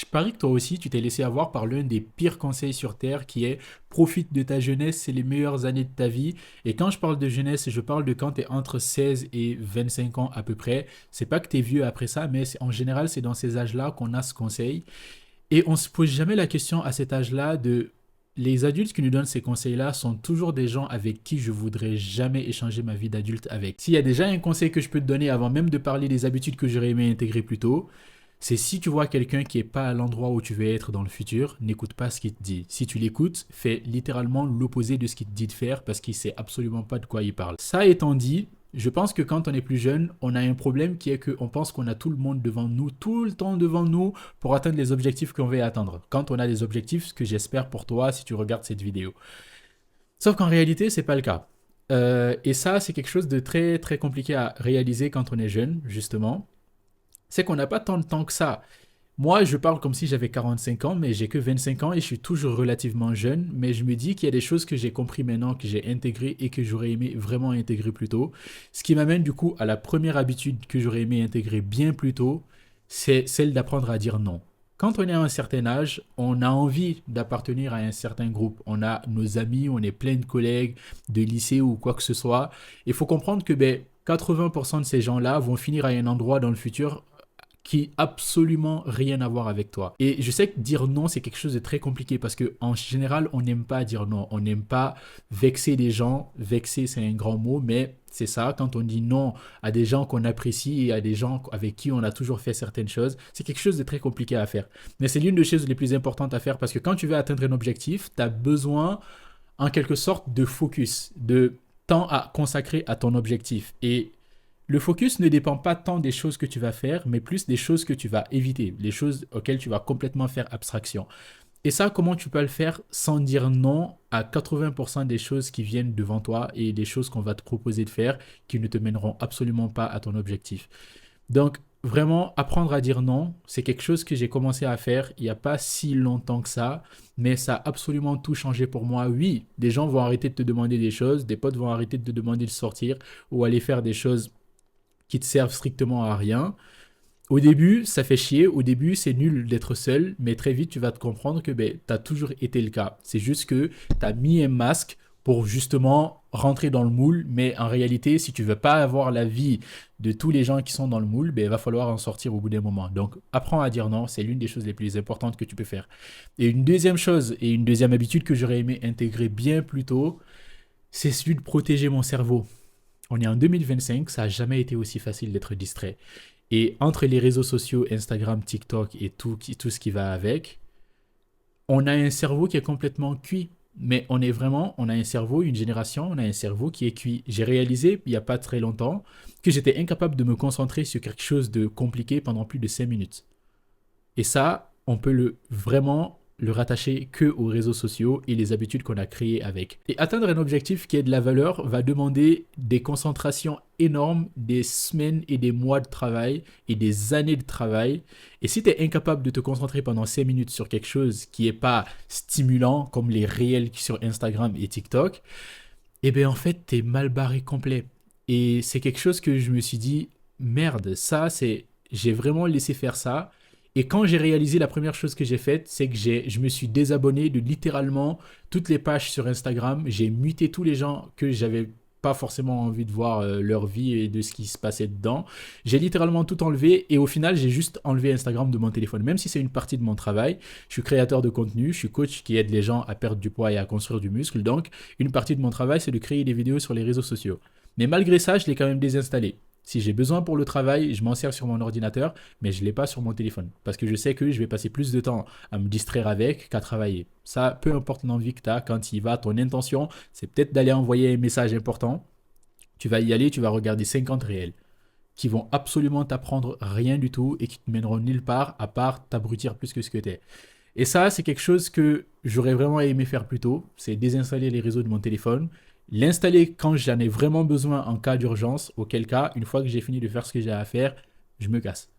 je parie que toi aussi, tu t'es laissé avoir par l'un des pires conseils sur Terre qui est profite de ta jeunesse, c'est les meilleures années de ta vie. Et quand je parle de jeunesse, je parle de quand tu es entre 16 et 25 ans à peu près. C'est pas que tu es vieux après ça, mais en général, c'est dans ces âges-là qu'on a ce conseil. Et on se pose jamais la question à cet âge-là de les adultes qui nous donnent ces conseils-là sont toujours des gens avec qui je voudrais jamais échanger ma vie d'adulte avec. S'il y a déjà un conseil que je peux te donner avant même de parler des habitudes que j'aurais aimé intégrer plus tôt, c'est si tu vois quelqu'un qui est pas à l'endroit où tu veux être dans le futur, n'écoute pas ce qu'il te dit. Si tu l'écoutes, fais littéralement l'opposé de ce qu'il te dit de faire parce qu'il sait absolument pas de quoi il parle. Ça étant dit, je pense que quand on est plus jeune, on a un problème qui est qu'on pense qu'on a tout le monde devant nous, tout le temps devant nous, pour atteindre les objectifs qu'on veut atteindre. Quand on a des objectifs, ce que j'espère pour toi si tu regardes cette vidéo. Sauf qu'en réalité, c'est pas le cas. Et ça, c'est quelque chose de très très compliqué à réaliser quand on est jeune, justement. C'est qu'on n'a pas tant de temps que ça. Moi, je parle comme si j'avais 45 ans, mais j'ai que 25 ans et je suis toujours relativement jeune. Mais je me dis qu'il y a des choses que j'ai compris maintenant, que j'ai intégrées et que j'aurais aimé vraiment intégrer plus tôt. Ce qui m'amène du coup à la première habitude que j'aurais aimé intégrer bien plus tôt, c'est celle d'apprendre à dire non. Quand on est à un certain âge, on a envie d'appartenir à un certain groupe. On a nos amis, on est plein de collègues de lycée ou quoi que ce soit. Il faut comprendre que 80% de ces gens-là vont finir à un endroit dans le futur qui absolument rien à voir avec toi. Et je sais que dire non, c'est quelque chose de très compliqué parce que en général, on n'aime pas dire non. On n'aime pas vexer les gens. Vexer, c'est un grand mot, mais c'est ça. Quand on dit non à des gens qu'on apprécie et à des gens avec qui on a toujours fait certaines choses, c'est quelque chose de très compliqué à faire. Mais c'est l'une des choses les plus importantes à faire parce que quand tu veux atteindre un objectif, tu as besoin en quelque sorte de focus, de temps à consacrer à ton objectif. Et le focus ne dépend pas tant des choses que tu vas faire, mais plus des choses que tu vas éviter, les choses auxquelles tu vas complètement faire abstraction. Et ça, comment tu peux le faire sans dire non à 80% des choses qui viennent devant toi et des choses qu'on va te proposer de faire qui ne te mèneront absolument pas à ton objectif. Donc, vraiment, apprendre à dire non, c'est quelque chose que j'ai commencé à faire il n'y a pas si longtemps que ça, mais ça a absolument tout changé pour moi. Oui, des gens vont arrêter de te demander des choses, des potes vont arrêter de te demander de sortir ou aller faire des choses qui te servent strictement à rien. Au début, ça fait chier. Au début, c'est nul d'être seul. Mais très vite, tu vas te comprendre que tu as toujours été le cas. C'est juste que tu as mis un masque pour justement rentrer dans le moule. Mais en réalité, si tu veux pas avoir la vie de tous les gens qui sont dans le moule, il va falloir en sortir au bout d'un moment. Donc, apprends à dire non. C'est l'une des choses les plus importantes que tu peux faire. Et une deuxième chose, et une deuxième habitude que j'aurais aimé intégrer bien plus tôt, c'est celui de protéger mon cerveau. On est en 2025, ça n'a jamais été aussi facile d'être distrait. Et entre les réseaux sociaux, Instagram, TikTok et tout ce qui va avec, on a un cerveau qui est complètement cuit. Mais on a un cerveau, une génération, on a un cerveau qui est cuit. J'ai réalisé, il n'y a pas très longtemps, que j'étais incapable de me concentrer sur quelque chose de compliqué pendant plus de 5 minutes. Et ça, on peut vraiment le rattacher que aux réseaux sociaux et les habitudes qu'on a créées avec. Et atteindre un objectif qui est de la valeur va demander des concentrations énormes, des semaines et des mois de travail et des années de travail. Et si tu es incapable de te concentrer pendant 5 minutes sur quelque chose qui n'est pas stimulant, comme les réels sur Instagram et TikTok, eh bien en fait, tu es mal barré complet. Et c'est quelque chose que je me suis dit, merde, ça c'est... J'ai vraiment laissé faire ça. Et quand j'ai réalisé la première chose que j'ai faite, c'est que je me suis désabonné de littéralement toutes les pages sur Instagram. J'ai muté tous les gens que j'avais pas forcément envie de voir leur vie et de ce qui se passait dedans. J'ai littéralement tout enlevé et au final, j'ai juste enlevé Instagram de mon téléphone. Même si c'est une partie de mon travail, je suis créateur de contenu, je suis coach qui aide les gens à perdre du poids et à construire du muscle. Donc, une partie de mon travail, c'est de créer des vidéos sur les réseaux sociaux. Mais malgré ça, je l'ai quand même désinstallé. Si j'ai besoin pour le travail, je m'en sers sur mon ordinateur, mais je ne l'ai pas sur mon téléphone. Parce que je sais que je vais passer plus de temps à me distraire avec qu'à travailler. Ça, peu importe l'envie que tu as, quand tu y vas, ton intention, c'est peut-être d'aller envoyer un message important. Tu vas y aller, tu vas regarder 50 réels qui vont absolument t'apprendre rien du tout et qui te mèneront nulle part à part t'abrutir plus que ce que tu es. Et ça, c'est quelque chose que j'aurais vraiment aimé faire plus tôt. C'est désinstaller les réseaux de mon téléphone, l'installer quand j'en ai vraiment besoin en cas d'urgence, auquel cas, une fois que j'ai fini de faire ce que j'ai à faire, je me casse.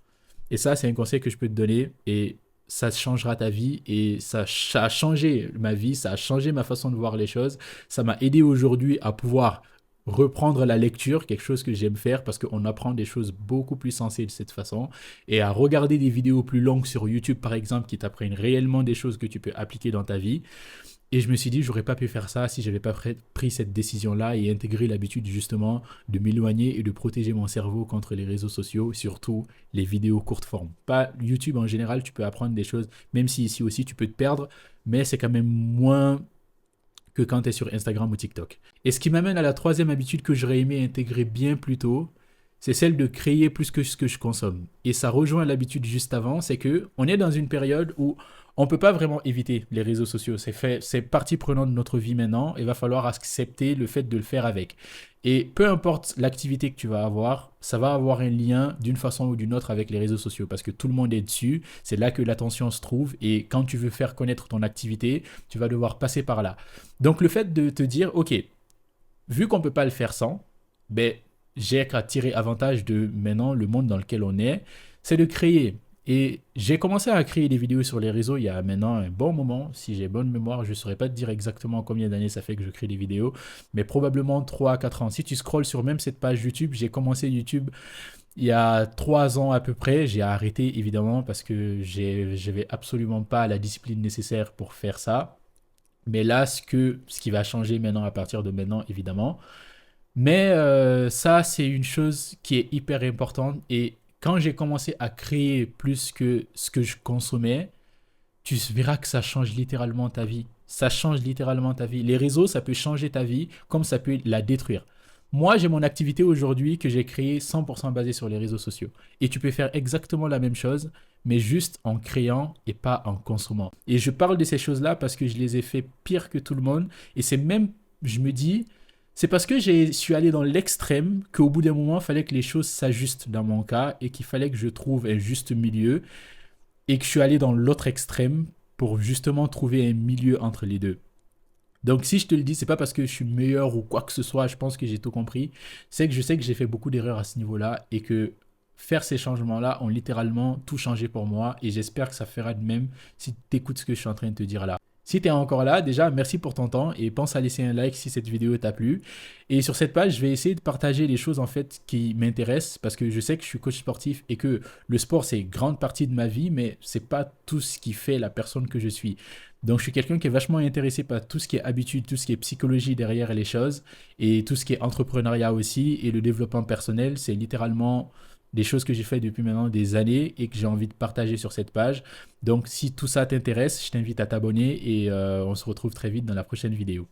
Et ça, c'est un conseil que je peux te donner et ça changera ta vie et ça a changé ma vie, ça a changé ma façon de voir les choses. Ça m'a aidé aujourd'hui à pouvoir reprendre la lecture, quelque chose que j'aime faire parce qu'on apprend des choses beaucoup plus sensées de cette façon, et à regarder des vidéos plus longues sur YouTube, par exemple, qui t'apprennent réellement des choses que tu peux appliquer dans ta vie. Et je me suis dit, j'aurais pas pu faire ça si j'avais pas pris cette décision-là et intégré l'habitude justement de m'éloigner et de protéger mon cerveau contre les réseaux sociaux, surtout les vidéos courtes formes. Pas YouTube en général, tu peux apprendre des choses, même si ici aussi tu peux te perdre, mais c'est quand même moins que quand tu es sur Instagram ou TikTok. Et ce qui m'amène à la troisième habitude que j'aurais aimé intégrer bien plus tôt, c'est celle de créer plus que ce que je consomme. Et ça rejoint l'habitude juste avant, c'est que on est dans une période où on peut pas vraiment éviter les réseaux sociaux. C'est partie prenante de notre vie maintenant. Il va falloir accepter le fait de le faire avec. Et peu importe l'activité que tu vas avoir, ça va avoir un lien d'une façon ou d'une autre avec les réseaux sociaux parce que tout le monde est dessus. C'est là que l'attention se trouve. Et quand tu veux faire connaître ton activité, tu vas devoir passer par là. Donc le fait de te dire, ok, vu qu'on peut pas le faire sans, ben j'ai qu'à tirer avantage de maintenant le monde dans lequel on est, c'est de créer. Et j'ai commencé à créer des vidéos sur les réseaux il y a maintenant un bon moment. Si j'ai bonne mémoire, je ne saurais pas te dire exactement combien d'années ça fait que je crée des vidéos, mais probablement 3 à 4 ans. Si tu scrolles sur même cette page YouTube, j'ai commencé YouTube il y a 3 ans à peu près. J'ai arrêté évidemment parce que j'avais absolument pas la discipline nécessaire pour faire ça. Mais là, ce qui va changer maintenant à partir de maintenant, évidemment, mais ça, c'est une chose qui est hyper importante. Et quand j'ai commencé à créer plus que ce que je consommais, tu verras que ça change littéralement ta vie. Ça change littéralement ta vie. Les réseaux, ça peut changer ta vie comme ça peut la détruire. Moi, j'ai mon activité aujourd'hui que j'ai créée 100% basée sur les réseaux sociaux. Et tu peux faire exactement la même chose, mais juste en créant et pas en consommant. Et je parle de ces choses-là parce que je les ai fait pire que tout le monde. Et c'est même, je me dis, c'est parce que je suis allé dans l'extrême qu'au bout d'un moment, il fallait que les choses s'ajustent dans mon cas et qu'il fallait que je trouve un juste milieu et que je suis allé dans l'autre extrême pour justement trouver un milieu entre les deux. Donc si je te le dis, c'est pas parce que je suis meilleur ou quoi que ce soit, je pense que j'ai tout compris. C'est que je sais que j'ai fait beaucoup d'erreurs à ce niveau-là et que faire ces changements-là ont littéralement tout changé pour moi et j'espère que ça fera de même si tu écoutes ce que je suis en train de te dire là. Si tu es encore là, déjà, merci pour ton temps et pense à laisser un like si cette vidéo t'a plu. Et sur cette page, je vais essayer de partager les choses en fait qui m'intéressent parce que je sais que je suis coach sportif et que le sport c'est une grande partie de ma vie, mais c'est pas tout ce qui fait la personne que je suis. Donc je suis quelqu'un qui est vachement intéressé par tout ce qui est habitude, tout ce qui est psychologie derrière les choses et tout ce qui est entrepreneuriat aussi et le développement personnel, c'est littéralement des choses que j'ai fait depuis maintenant des années et que j'ai envie de partager sur cette page. Donc si tout ça t'intéresse, je t'invite à t'abonner et on se retrouve très vite dans la prochaine vidéo.